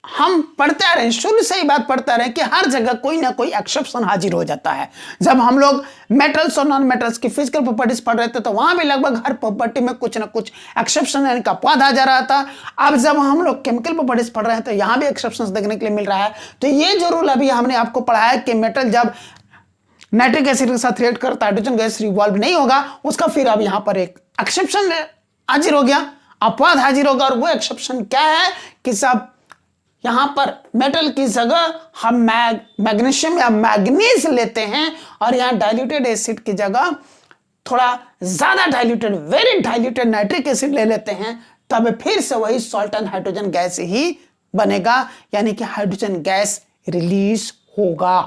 हम पढ़ते आ रहे हैं, शुरू से ही बात पढ़ते आ रहे हैं कि हर जगह कोई ना कोई एक्सेप्शन हाजिर हो जाता है। जब हम लोग मेटल्स और नॉन मेटल्स की फिजिकल प्रॉपर्टीज पढ़ रहे थे तो वहां भी लगभग हर प्रॉपर्टी में कुछ ना कुछ एक्सेप्शन यानी का अपवाद आ जा रहा था। अब जब हम लोग केमिकल प्रॉपर्टीज पढ़ रहे हैं तो यहां भी एक्सेप्शन देखने के लिए मिल रहा है। तो ये जो रूल अभी हमने आपको पढ़ाया कि मेटल जब नाइट्रिक एसिड के साथ रिएक्ट करता है हाइड्रोजन गैस रिवॉल्व नहीं होगा, उसका फिर अब यहां पर एक एक्सेप्शन हाजिर हो गया, अपवाद हाजिर होगा। और वो एक्सेप्शन क्या है कि सब यहां पर मेटल की जगह हम मैग्नीशियम या मैग्नीज लेते हैं और यहां डाइल्यूटेड एसिड की जगह थोड़ा ज्यादा diluted, very diluted nitric acid ले लेते हैं, तब फिर से वही सॉल्ट एंड हाइड्रोजन गैस ही बनेगा, यानी कि हाइड्रोजन गैस रिलीज होगा।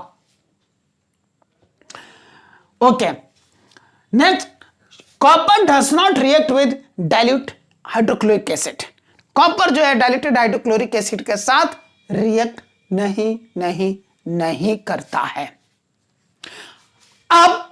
Okay, next, copper does not react with dilute hydrochloric acid. Copper जो है डाइल्यूटेड हाइड्रोक्लोरिक एसिड के साथ रिएक्ट नहीं करता है। अब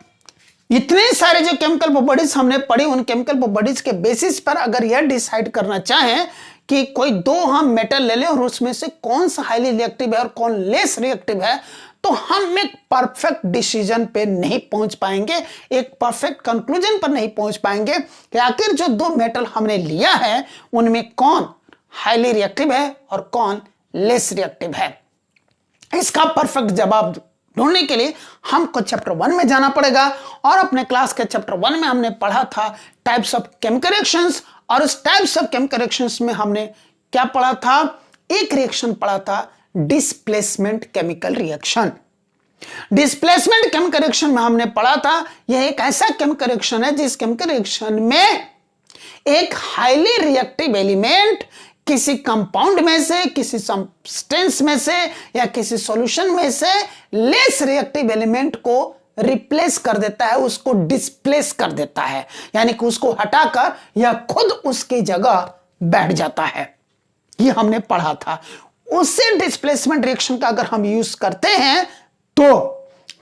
इतने सारे जो केमिकल प्रॉपर्टीज हमने पढ़ी, उन केमिकल प्रॉपर्टीज के बेसिस पर अगर यह डिसाइड करना चाहें कि कोई दो हम मेटल ले लें और उसमें से कौन सा हाईली रिएक्टिव है और कौन लेस रिएक्टिव है, तो हम एक परफेक्ट डिसीजन पे नहीं पहुंच पाएंगे, एक परफेक्ट कंक्लूजन पर नहीं पहुंच पाएंगे कि आखिर जो दो मेटल हमने लिया है उनमें कौन हाईली रिएक्टिव है और कौन लेस रिएक्टिव है। इसका परफेक्ट जवाब ढूंढने के लिए हमको चैप्टर 1 में जाना पड़ेगा, और अपने क्लास के चैप्टर 1 में हमने पढ़ा था टाइप्स ऑफ केमिकल रिएक्शंस, और उस टाइप्स ऑफ केमिकल रिएक्शंस में हमने क्या पढ़ा था, एक रिएक्शन पढ़ा था displacement chemical reaction. Displacement chemical reaction में हमने पढ़ा था यह एक ऐसा केमिकल रिएक्शन है जिस केमिकल रिएक्शन में एक हाईली रिएक्टिव एलिमेंट किसी कंपाउंड में से, किसी सब्सटेंस में से या किसी सॉल्यूशन में से लेस रिएक्टिव एलिमेंट को रिप्लेस कर देता है, उसको डिस्प्लेस कर देता है, यानी कि उसको हटाकर यह खुद उसकी जगह बैठ जाता है। ये हमने पढ़ा था। उसी डिस्प्लेसमेंट रिएक्शन का अगर हम यूज करते हैं तो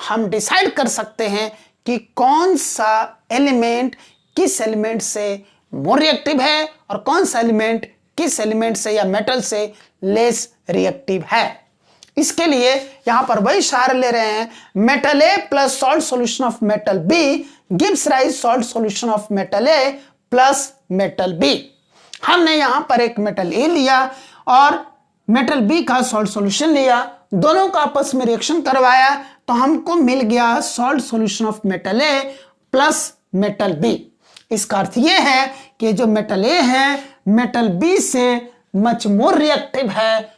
हम डिसाइड कर सकते हैं कि कौन सा एलिमेंट किस एलिमेंट से मोर रिएक्टिव है और कौन सा एलिमेंट किस एलिमेंट से या मेटल से लेस रिएक्टिव है। इसके लिए यहां पर वही सहारा ले रहे हैं, metal A plus salt solution of metal B gives rise salt solution of metal A plus metal B. हमने यहां पर एक मेटल ए लिया और मेटल बी का सॉल्ट सॉल्यूशन लिया, दोनों का आपस में रिएक्शन करवाया तो हमको मिल गया salt solution of metal A plus metal B. इसका अर्थ यह है कि जो मेटल ए है मेटल बी से मच मोर रिएक्टिव है,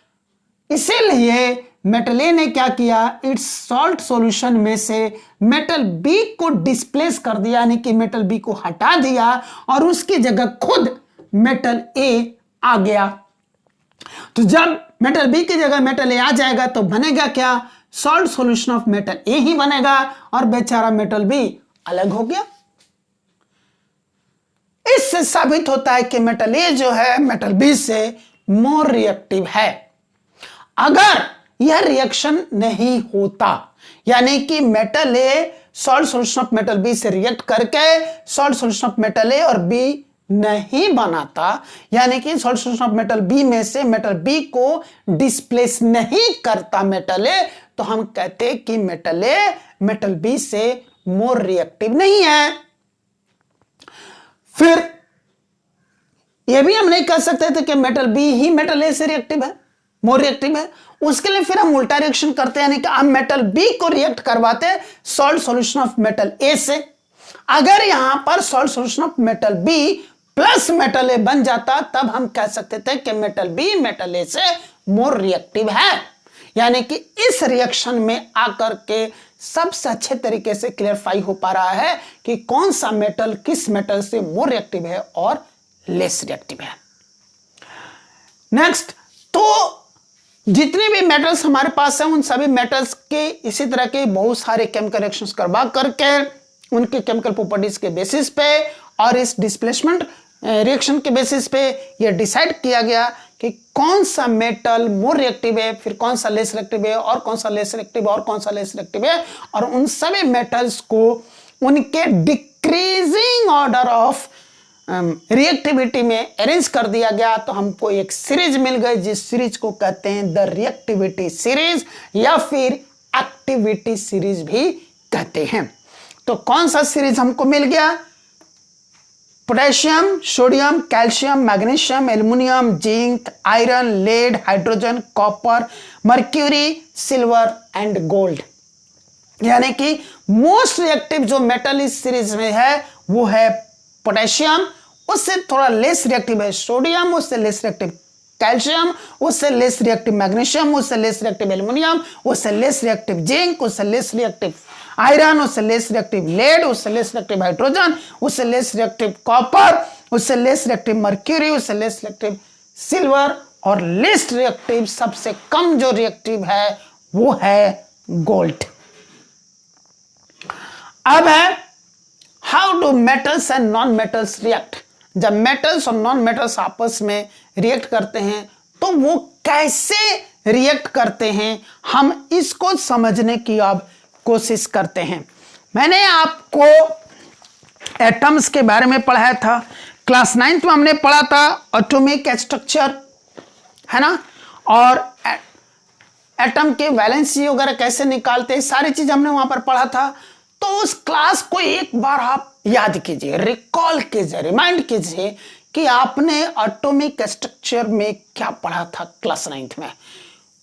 इसीलिए मेटल ए ने क्या किया, इट्स सॉल्ट सॉल्यूशन में से मेटल बी को डिस्प्लेस कर दिया, यानी कि मेटल बी को हटा दिया और उसकी जगह खुद मेटल ए आ गया। तो जब मेटल बी की जगह मेटल ए आ जाएगा तो बनेगा क्या, सॉल्ट सॉल्यूशन ऑफ मेटल ए ही बनेगा और बेचारा मेटल बी अलग हो गया। इससे साबित होता है कि मेटल ए जो है मेटल बी से मोर रिएक्टिव है। अगर यह रिएक्शन नहीं होता, यानी कि metal A salt solution of metal B से रिएक्ट करके salt solution of metal A और बी नहीं बनाता, यानी कि salt solution of metal B में से मेटल बी को डिस्प्लेस नहीं करता मेटल ए, तो हम कहते हैं कि मेटल ए मेटल बी से मोर रिएक्टिव नहीं है। फिर यह भी हम नहीं कह सकते थे कि metal B he metal A से रिएक्टिव है, मोर रिएक्टिव है। उसके लिए फिर हम उल्टा रिएक्शन करते हैं, यानी कि हम मेटल बी को रिएक्ट करवाते हैं salt solution of metal A से। अगर यहां पर salt solution of metal B plus metal A बन जाता तब हम कह सकते थे कि मेटल बी मेटल ए से मोर रिएक्टिव है। यानी कि इस रिएक्शन में आकर के सबसे अच्छे तरीके से क्लियरफाई हो पा रहा है कि कौन सा मेटल किस मेटल से मोर रिएक्टिव है और लेस रिएक्टिव है। नेक्स्ट, तो जितने भी मेटल्स हमारे पास हैं उन सभी मेटल्स के इसी तरह के बहुत सारे केमिकल रिएक्शंस करवा करके उनके केमिकल प्रॉपर्टीज के बेसिस पे और इस डिस्प्लेसमेंट रिएक्शन के बेसिस पे यह डिसाइड किया गया कि कौन सा मेटल मोर रिएक्टिव है, फिर कौन सा लेस रिएक्टिव है और कौन सा लेस रिएक्टिव और कौन सा लेस रिएक्टिव है, और उन सभी मेटल्स को उनके डिक्रीजिंग ऑर्डर ऑफ रिएक्टिविटी में अरेंज कर दिया गया। तो हमको एक सीरीज मिल गई जिस सीरीज को कहते हैं द रिएक्टिविटी सीरीज या फिर एक्टिविटी सीरीज भी कहते हैं। तो कौन सा सीरीज हमको मिल गया, potassium, sodium, calcium, magnesium, aluminium, zinc, iron, lead, hydrogen, copper, mercury, silver and gold. यानी कि मोस्ट रिएक्टिव जो मेटल इस सीरीज में है वो है पोटेशियम, उससे थोड़ा लेस रिएक्टिव है सोडियम, उससे लेस रिएक्टिव कैल्शियम, उससे लेस रिएक्टिव मैग्नीशियम, उससे लेस रिएक्टिव एल्युमिनियम, उससे लेस रिएक्टिव जिंक, उससे लेस रिएक्टिव आयरन, उससे लेस रिएक्टिव लेड, उससे लेस रिएक्टिव हाइड्रोजन, उससे लेस रिएक्टिव कॉपर, उससे लेस रिएक्टिव मर्क्यूरी, उससे लेस रिएक्टिव सिल्वर, और लेस रिएक्टिव सबसे कम जो रिएक्टिव है वो है गोल्ड। अब है how do metals and non metals react. जब मेटल्स और नॉन मेटल्स आपस में रिएक्ट करते हैं तो वो कैसे रिएक्ट करते हैं, हम इसको समझने की अब कोशिश करते हैं। मैंने आपको एटम्स के बारे में पढ़ाया था, क्लास 9th में हमने पढ़ा था एटॉमिक स्ट्रक्चर, है ना, और एटम के वैलेंसी वगैरह कैसे निकालते हैं, सारी चीज हमने वहां पर पढ़ा था। तो उस क्लास को एक बार आप याद कीजिए, रिकॉल कीजिए, रिमाइंड कीजिए कि आपने एटॉमिक स्ट्रक्चर में क्या पढ़ा था क्लास 9th में।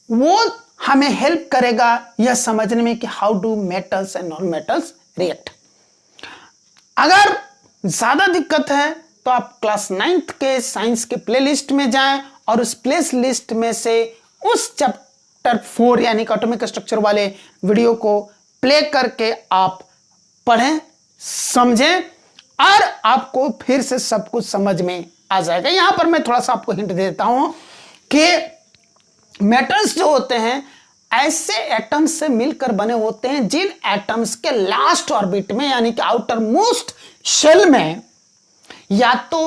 वो हमें हेल्प करेगा यह समझने में कि how do metals and non metals react. अगर ज्यादा दिक्कत है तो आप क्लास 9th के साइंस के प्लेलिस्ट में जाएं और उस प्ले लिस्ट में से उस चैप्टर 4 यानी कि एटॉमिक स्ट्रक्चर वाले वीडियो को प्ले करके आप पढ़ें, समझें, और आपको फिर से सब कुछ समझ में आ जाएगा। यहां पर मैं थोड़ा सा आपको हिंट देता हूं कि मेटल्स जो होते हैं ऐसे एटम्स से मिलकर बने होते हैं जिन एटम्स के लास्ट ऑर्बिट में यानी कि आउटर मोस्ट शेल में या तो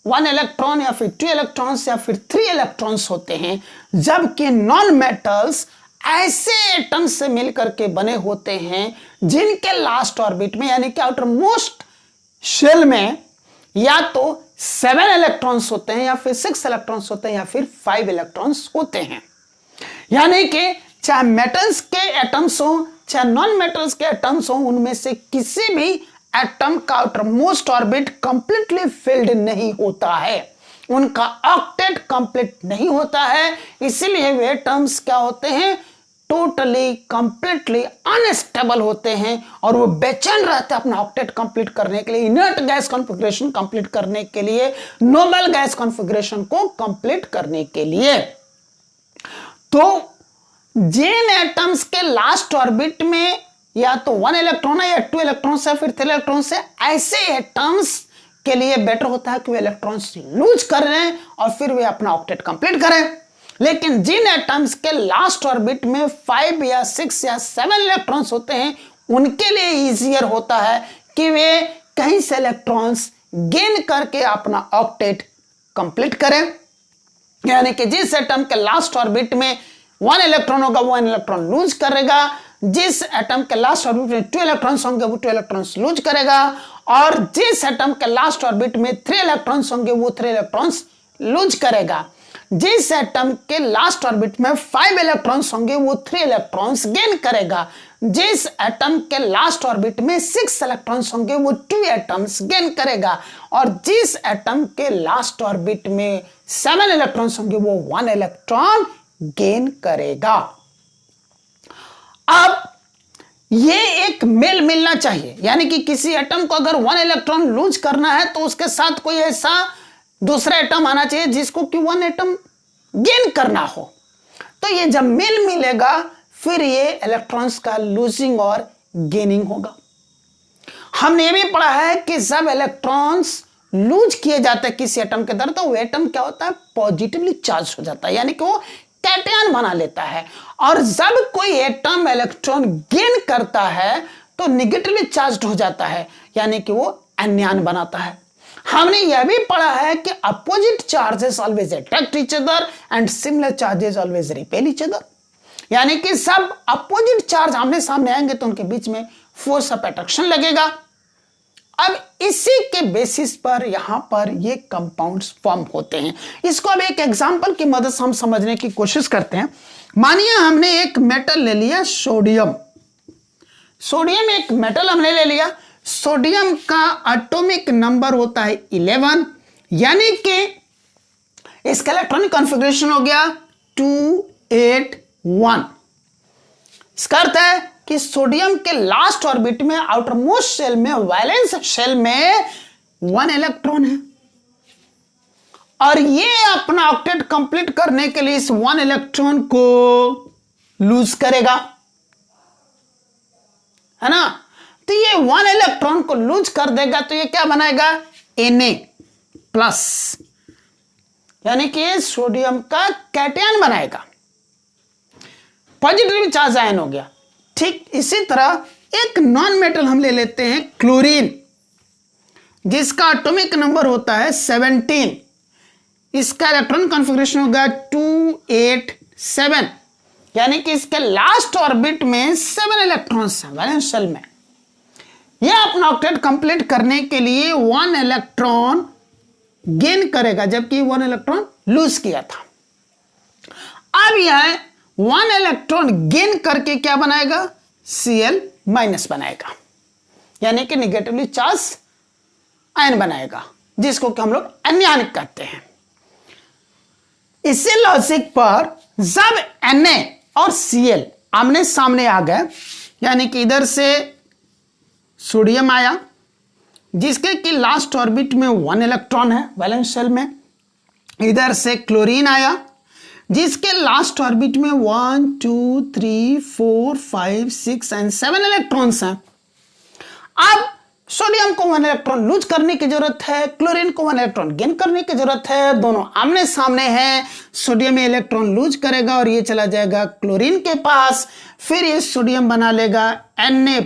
1 इलेक्ट्रॉन या फिर 2 इलेक्ट्रॉन्स या फिर 3 इलेक्ट्रॉन्स होते हैं, जबकि नॉन मेटल्स ऐसे एटम्स से मिलकर के बने होते हैं जिनके लास्ट ऑर्बिट में यानी कि आउटर मोस्ट शेल में या तो 7 इलेक्ट्रॉन्स होते हैं या फिर 6 इलेक्ट्रॉन्स होते हैं या फिर 5 इलेक्ट्रॉन्स होते हैं। यानी कि चाहे मेटल्स के एटम्स हो चाहे नॉन मेटल्स के एटम्स हो, उनमें से किसी भी एटम का outer most orbit completely filled नहीं होता है, उनका ऑक्टेट कंप्लीट नहीं होता है। इसीलिए वे एटम्स क्या होते हैं, टोटली कंप्लीटली अनस्टेबल होते हैं और वो बेचैन रहते हैं अपना ऑक्टेट कंप्लीट करने के लिए, इनर्ट गैस कॉन्फ़िगरेशन कंप्लीट करने के लिए, नोबल गैस कॉन्फ़िगरेशन को कंप्लीट करने के लिए। तो जिन एटम्स के लास्ट ऑर्बिट में या तो 1 इलेक्ट्रॉन है या 2 इलेक्ट्रॉन से फिर 3 इलेक्ट्रॉन से, ऐसे एटम्स के लिए बेटर होता है कि वे इलेक्ट्रॉन्स लूज कर रहे हैं और फिर वे अपना ऑक्टेट कंप्लीट करें। लेकिन जिन एटम्स के लास्ट ऑर्बिट में 5 या 6 या 7 इलेक्ट्रॉन्स होते हैं, उनके लिए इजियर होता है कि वे कहीं से इलेक्ट्रॉन्स गेन करके अपना ऑक्टेट कंप्लीट करें। यानी कि जिस एटम के लास्ट ऑर्बिट में 1 इलेक्ट्रॉन होगा वो 1 इलेक्ट्रॉन लूज करेगा, जिस एटम के लास्ट ऑर्बिट में 2 इलेक्ट्रॉन्स होंगे वो 2 इलेक्ट्रॉन्स लूज करेगा, और जिस एटम के लास्ट ऑर्बिट में 3 इलेक्ट्रॉन्स होंगे वो 3 इलेक्ट्रॉन्स लूज करेगा। जिस एटम के लास्ट ऑर्बिट में 5 इलेक्ट्रॉन्स होंगे वो 3 इलेक्ट्रॉन्स गेन करेगा। जिस एटम के लास्ट ऑर्बिट में 6 इलेक्ट्रॉन्स होंगे वो 2 एटम्स गेन करेगा, और जिस एटम के लास्ट ऑर्बिट में 7 इलेक्ट्रॉन्स होंगे वो 1 इलेक्ट्रॉन गेन करेगा। अब ये एक मेल मिलना चाहिए, यानी कि किसी एटम को अगर 1 इलेक्ट्रॉन लूज करना है तो उसके साथ कोई ऐसा दूसरा एटम आना चाहिए जिसको कि 1 एटम गेन करना हो। तो ये जब मेल मिलेगा फिर ये इलेक्ट्रॉन्स का लूजिंग और गेनिंग होगा। हमने ये भी पढ़ा है कि जब इलेक्ट्रॉन्स लूज किए जाते हैं किसी एटम के अंदर तो वो एटम क्या होता है, पॉजिटिवली चार्ज हो जाता है, यानी कि वो कैटायन बना लेता है। और जब कोई एटम इलेक्ट्रॉन गेन करता है तो नेगेटिवली चार्ज हो जाता है, यानी कि वो एनायन बनाता है। हमने यह भी पढ़ा है कि opposite charges always attract each other and similar charges always repel each other, यानी कि सब अपोजिट चार्ज आमने सामने आएंगे तो उनके बीच में फोर्स ऑफ अट्रैक्शन लगेगा। अब इसी के बेसिस पर यहां पर ये कंपाउंड्स फॉर्म होते हैं। इसको अब एक एग्जांपल की मदद से हम समझने की कोशिश करते हैं। मानिए हमने एक मेटल ले लिया सोडियम, सोडियम एक मेटल हमने ले लिया। सोडियम का एटॉमिक नंबर होता है 11, यानी कि इसका इलेक्ट्रॉनिक कॉन्फ़िगरेशन हो गया 281। इसका अर्थ है कि सोडियम के लास्ट ऑर्बिट में आउटर मोस्ट शेल में वैलेंस शेल में 1 इलेक्ट्रॉन है, और ये अपना ऑक्टेट कंप्लीट करने के लिए इस 1 इलेक्ट्रॉन को लूज करेगा, है ना। तो ये 1 इलेक्ट्रॉन को लूज कर देगा तो ये क्या बनाएगा, Na+, यानी कि ये सोडियम का कैटायन बनाएगा, पॉजिटिव चार्ज आयन हो गया। ठीक इसी तरह एक नॉन मेटल हम ले लेते हैं क्लोरीन, जिसका एटॉमिक नंबर होता है 17, इसका इलेक्ट्रॉन कॉन्फ़िगरेशन होगा 287, यानी कि इसके लास्ट ऑर्बिट में 7 इलेक्ट्रॉन्स हैं वैलेंस शेल में। यह अपना ऑक्टेट कंप्लीट करने के लिए 1 इलेक्ट्रॉन गेन करेगा, जबकि 1 इलेक्ट्रॉन लूज किया था। अब यह 1 इलेक्ट्रॉन गेन करके क्या बनाएगा, Cl- बनाएगा, यानी कि निगेटिवली चार्ज आयन बनाएगा, जिसको कि हम लोग अनियानिक कहते हैं। इसी लॉजिक पर जब Na और Cl आमने सामने आ गए, यानी कि इधर से सोडियम आया जिसके कि लास्ट ऑर्बिट में 1 इलेक्ट्रॉन है वैलेंस शेल में, इधर से क्लोरीन आया जिसके लास्ट ऑर्बिट में 1 2 3 4 5 6 एंड 7 इलेक्ट्रॉन्स हैं। अब सोडियम को 1 इलेक्ट्रॉन लूज करने की जरूरत है, क्लोरीन को 1 इलेक्ट्रॉन गेन करने की जरूरत है, दोनों आमने सामने हैं। सोडियम में इलेक्ट्रॉन लूज करेगा और ये चला जाएगा क्लोरीन के पास, फिर ये सोडियम बना लेगा Na+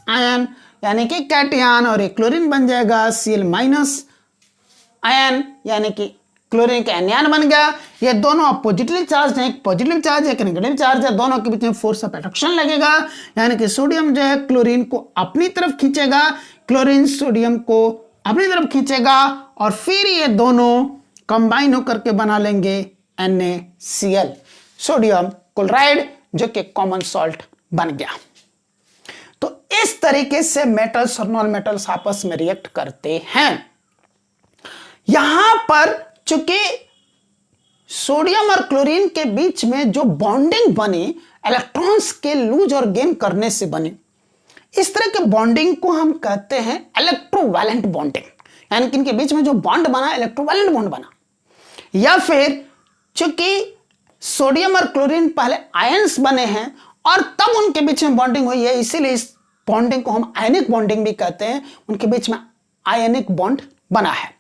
आयन यानी कि कैटायन, और एक क्लोरीन बन जाएगा Cl- आयन यानी कि क्लोरीन का एनायन बन गया। ये दोनों पॉजिटिवली चार्ज हैं, एक पॉजिटिव चार्ज है, एक नेगेटिव चार्ज है, दोनों के बीच में फोर्स ऑफ अट्रैक्शन लगेगा, यानी कि सोडियम जो है क्लोरीन को अपनी तरफ खींचेगा, क्लोरीन सोडियम को अपनी तरफ खींचेगा, और फिर ये दोनों कंबाइन होकर के बना लेंगे NaCl, सोडियम क्लोराइड, जो कि कॉमन सॉल्ट बन गया। तो इस तरीके से मेटल्स और नॉन मेटल्स आपस में रिएक्ट करते हैं। यहां पर चूंकि सोडियम और क्लोरीन के बीच में जो बॉन्डिंग बनी इलेक्ट्रॉन्स के लूज और गेन करने से बनी, इस तरह के बॉन्डिंग को हम कहते हैं इलेक्ट्रोवैलेंट बॉन्डिंग, यानी कि इनके बीच में जो बॉन्ड बना इलेक्ट्रोवैलेंट बॉन्ड बना। या फिर चूंकि सोडियम और क्लोरीन पहले आयंस बने हैं और तब उनके बीच में बॉन्डिंग हुई है, इसीलिए इस बॉन्डिंग को हम आयनिक बॉन्डिंग भी कहते हैं, उनके बीच में आयनिक बॉन्ड बना है।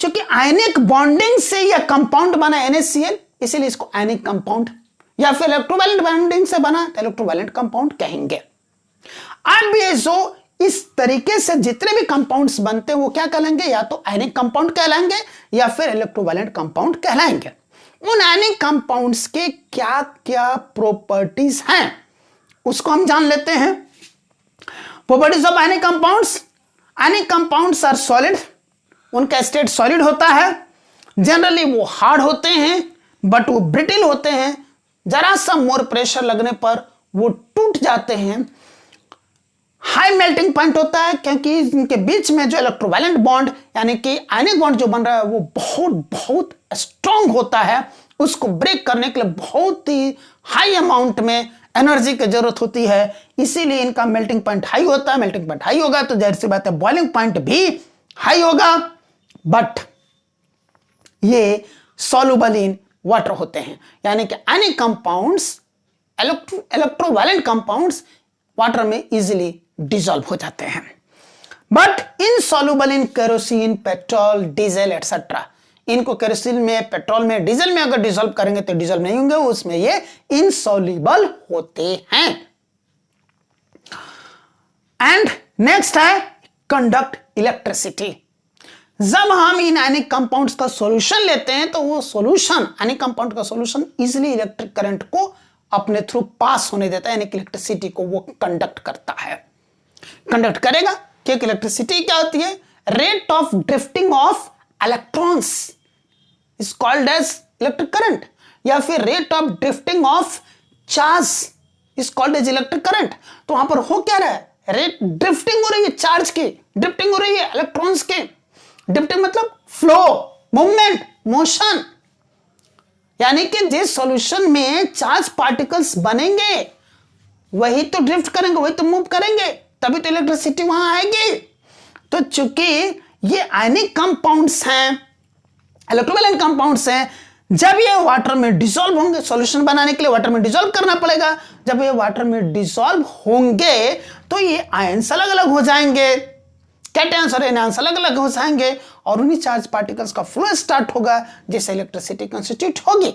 क्योंकि आयनिक बॉन्डिंग से यह कंपाउंड बना NaCl, इसीलिए इसको आयनिक कंपाउंड, या फिर इलेक्ट्रोवैलेंट बॉन्डिंग से बना तो इलेक्ट्रोवैलेंट कंपाउंड कहेंगे। अब ये जो इस तरीके से जितने भी कंपाउंड्स बनते हैं वो क्या कहलाएंगे, या तो आयनिक कंपाउंड कहलाएंगे या फिर इलेक्ट्रोवैलेंट कंपाउंड कहलाएंगे। उन आयनिक कंपाउंड्स के क्या क्या प्रॉपर्टीज हैं उसको हम जान लेते हैं। Properties of ionic compounds. Ionic compounds are solid, उनका स्टेट सॉलिड होता है, जनरली वो हार्ड होते हैं बट वो ब्रिटिल होते हैं, जरा सा मोर प्रेशर लगने पर वो टूट जाते हैं। हाई मेल्टिंग पॉइंट होता है क्योंकि इनके बीच में जो इलेक्ट्रोवैलेंट बॉन्ड यानी कि आयनिक बॉन्ड जो बन रहा है वो बहुत बहुत स्ट्रांग होता है, उसको ब्रेक करने के लिए बहुत ही हाई अमाउंट में एनर्जी की जरूरत होती है, इसीलिए इनका मेल्टिंग पॉइंट हाई होता है। मेल्टिंग पॉइंट हाई होगा तो जाहिर सी बात है बॉइलिंग पॉइंट भी हाई होगा, बट ये सॉल्युबल इन वाटर होते हैं, यानी कि ionic compounds electrovalent compounds water में इजीली डिसॉल्व हो जाते हैं, but insoluble in kerosene, petrol, diesel etcetera. इनको केरोसिन में, पेट्रोल में, डीजल में अगर डिसॉल्व करेंगे तो डिसॉल्व नहीं होंगे, उसमें ये इनसॉल्युबल होते हैं। एंड नेक्स्ट है कंडक्ट इलेक्ट्रिसिटी। जब हम इन आयनिक कंपाउंड्स का सॉल्यूशन लेते हैं तो वो सॉल्यूशन, आयनिक कंपाउंड का सॉल्यूशन इजीली इलेक्ट्रिक करंट को अपने थ्रू पास होने देता है, यानी कि इलेक्ट्रिसिटी को वो कंडक्ट करता है। कंडक्ट करेगा क्योंकि इलेक्ट्रिसिटी क्या होती है, rate of drifting of electrons is called as electric current, या फिर rate of drifting of charge is called as electric current. तो वहां पर हो क्या रहा है, रेट ड्रिफ्टिंग हो रही है चार्ज की, ड्रिफ्टिंग हो रही है इलेक्ट्रॉन्स के। ड्रिफ्टिंग मतलब फ्लो, मूवमेंट, मोशन, यानी कि जिस सॉल्यूशन में चार्ज पार्टिकल्स बनेंगे वही तो ड्रिफ्ट करेंगे, वही तो मूव करेंगे, तभी तो इलेक्ट्रिसिटी वहां आएगी। तो चूंकि ये आयनिक कंपाउंड्स हैं, इलेक्ट्रोवैलेंट कंपाउंड्स हैं। जब ये वाटर में डिसॉल्व होंगे, सॉल्यूशन बनाने के लिए वाटर में डिसॉल्व करना पड़ेगा, जब ये वाटर में डिसॉल्व होंगे तो ये आयंस अलग अलग हो जाएंगे, कैटायंस और एनायंस अलग अलग हो जाएंगे और उन्हीं चार्ज पार्टिकल्स का फ्लो स्टार्ट होगा जिससे इलेक्ट्रिसिटी कंस्टिट्यूट होगी।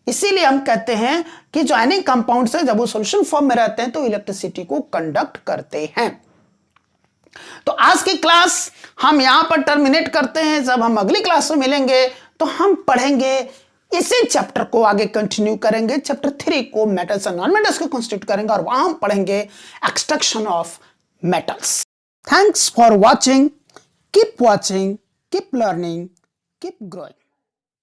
इसीलिए हम कहते हैं कि जो आयनिक कंपाउंड्स हैं जब वो सॉल्यूशन फॉर्म में रहते हैं तो इलेक्ट्रिसिटी को कंडक्ट करते हैं। तो आज की क्लास हम यहां पर टर्मिनेट करते हैं। जब हम अगली क्लास में मिलेंगे तो हम पढ़ेंगे इसी चैप्टर को, आगे कंटिन्यू करेंगे। चैप्टर 3 को मेटल्स एंड नॉन मेटल्स को कंस्टिट्यूट करेंगे और वहां हम पढ़ेंगे extraction of metals. Thanks for watching, keep learning, keep growing.